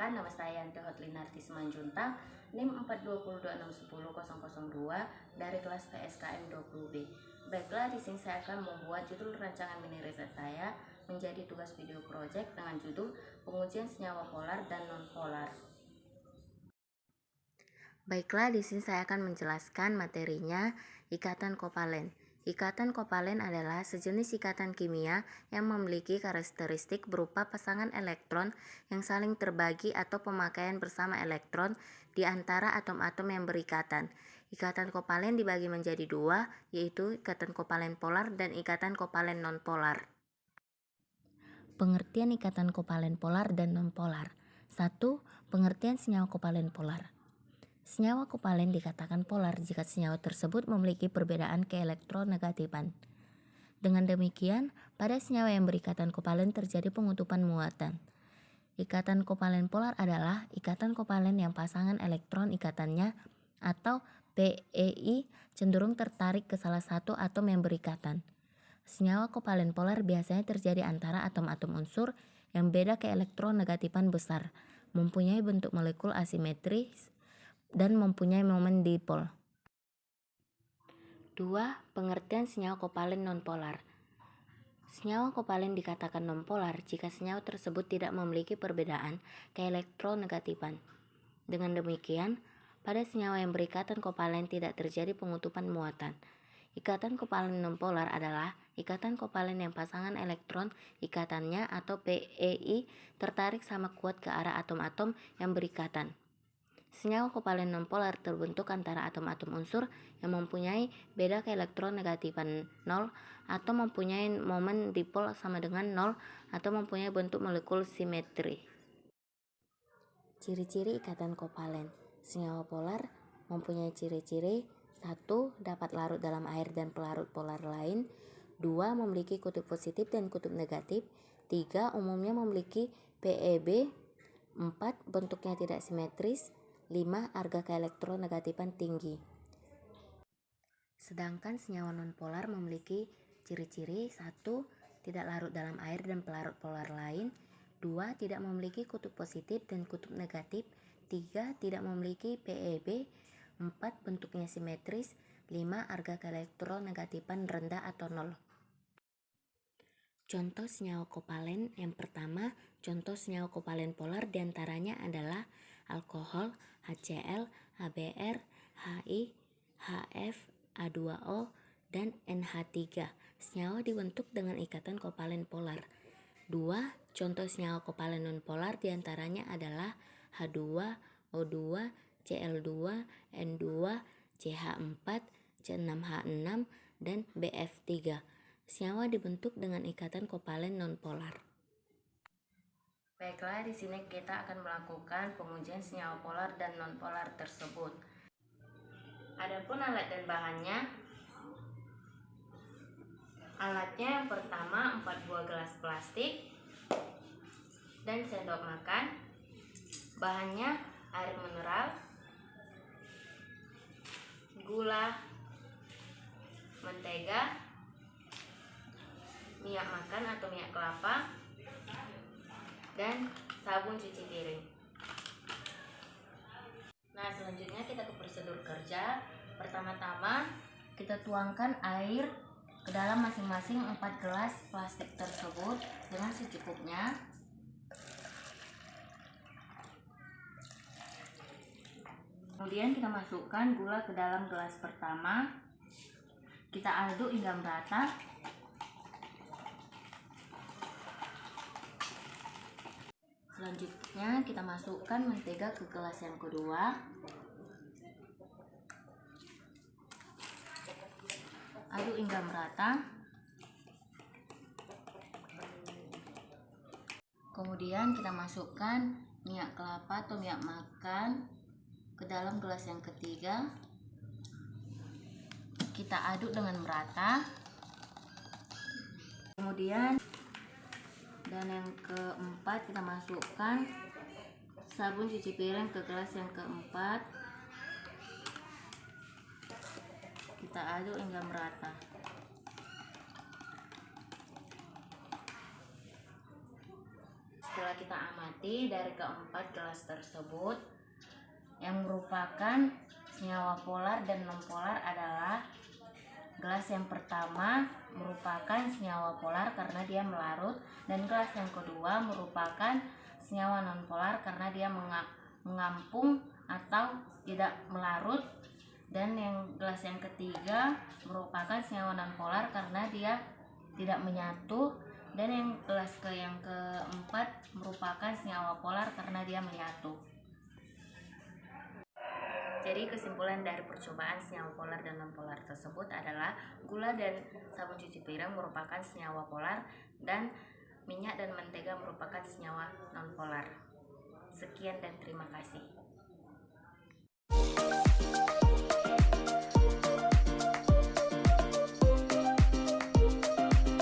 Perkenalkan, nama saya Yanti Hotlinarti Simanjuntak, NIM 422611002 dari kelas PSKM 20B. Baiklah, di sini saya akan membuat judul rancangan mini riset saya menjadi tugas video project dengan judul pengujian senyawa polar dan non-polar. Baiklah, di sini saya akan menjelaskan materinya ikatan kovalen. Ikatan kovalen adalah sejenis ikatan kimia yang memiliki karakteristik berupa pasangan elektron yang saling terbagi atau pemakaian bersama elektron di antara atom-atom yang berikatan. Ikatan kovalen dibagi menjadi dua, yaitu ikatan kovalen polar dan ikatan kovalen non-polar. Pengertian ikatan kovalen polar dan non-polar. 1. Pengertian senyawa kovalen polar. Senyawa kovalen dikatakan polar jika senyawa tersebut memiliki perbedaan keelektronegatifan. Dengan demikian, pada senyawa yang berikatan kovalen terjadi pengutupan muatan. Ikatan kovalen polar adalah ikatan kovalen yang pasangan elektron ikatannya atau PEI cenderung tertarik ke salah satu atom yang berikatan. Senyawa kovalen polar biasanya terjadi antara atom-atom unsur yang beda keelektronegatifan besar, mempunyai bentuk molekul asimetris, dan mempunyai momen dipol. 2. Pengertian senyawa kovalen nonpolar. Senyawa kovalen dikatakan nonpolar jika senyawa tersebut tidak memiliki perbedaan keelektronegatifan. Dengan demikian, pada senyawa yang berikatan kovalen tidak terjadi pengutupan muatan. Ikatan kovalen nonpolar adalah ikatan kovalen yang pasangan elektron ikatannya atau PEI tertarik sama kuat ke arah atom-atom yang berikatan. Senyawa kovalen nonpolar terbentuk antara atom-atom unsur yang mempunyai beda keelektronegatifan 0 atau mempunyai momen dipol sama dengan 0 atau mempunyai bentuk molekul simetri. Ciri-ciri ikatan kovalen. Senyawa polar mempunyai ciri-ciri: 1. Dapat larut dalam air dan pelarut polar lain. 2. Memiliki kutub positif dan kutub negatif. 3. Umumnya memiliki PEB. 4. Bentuknya tidak simetris. 5. Harga keelektronegatifan tinggi. Sedangkan senyawa nonpolar memiliki ciri-ciri: 1. Tidak larut dalam air dan pelarut polar lain. 2. Tidak memiliki kutub positif dan kutub negatif. 3. Tidak memiliki PEB. 4. Bentuknya simetris. 5. Harga keelektronegatifan rendah atau 0. Contoh senyawa kovalen. Yang pertama, contoh senyawa kovalen polar diantaranya adalah alkohol, HCl, HBr, HI, HF, A2O, dan NH3. Senyawa dibentuk dengan ikatan kovalen polar. 2. Contoh senyawa kovalen nonpolar diantaranya adalah H2, O2, Cl2, N2, CH4, C6H6, dan BF3. Senyawa dibentuk dengan ikatan kovalen nonpolar. Baiklah, di sini kita akan melakukan pengujian senyawa polar dan nonpolar tersebut. Adapun alat dan bahannya, alatnya yang pertama 4 buah gelas plastik dan sendok makan. Bahannya air mineral, gula, mentega, minyak makan atau minyak kelapa, dan sabun cuci piring. Nah, selanjutnya kita ke prosedur kerja. Pertama-tama kita tuangkan air ke dalam masing-masing 4 gelas plastik tersebut dengan secukupnya. Kemudian kita masukkan gula ke dalam gelas pertama. Kita aduk hingga merata. Selanjutnya kita masukkan mentega ke gelas yang kedua. Aduk hingga merata. Kemudian kita masukkan minyak kelapa atau minyak makan ke dalam gelas yang ketiga. Kita aduk dengan merata. Kemudian dan yang keempat kita masukkan sabun cuci piring ke gelas yang keempat. Kita aduk hingga merata. Setelah Setelah kita amati dari keempat gelas tersebut, yang merupakan senyawa polar dan nonpolar adalah gelas yang pertama merupakan senyawa polar karena dia melarut, dan gelas yang kedua merupakan senyawa nonpolar karena dia mengampung atau tidak melarut, dan yang gelas yang ketiga merupakan senyawa nonpolar karena dia tidak menyatu, dan yang gelas yang keempat merupakan senyawa polar karena dia menyatu. Jadi kesimpulan dari percobaan senyawa polar dan nonpolar tersebut adalah gula dan sabun cuci piring merupakan senyawa polar, dan minyak dan mentega merupakan senyawa nonpolar. Sekian dan terima kasih.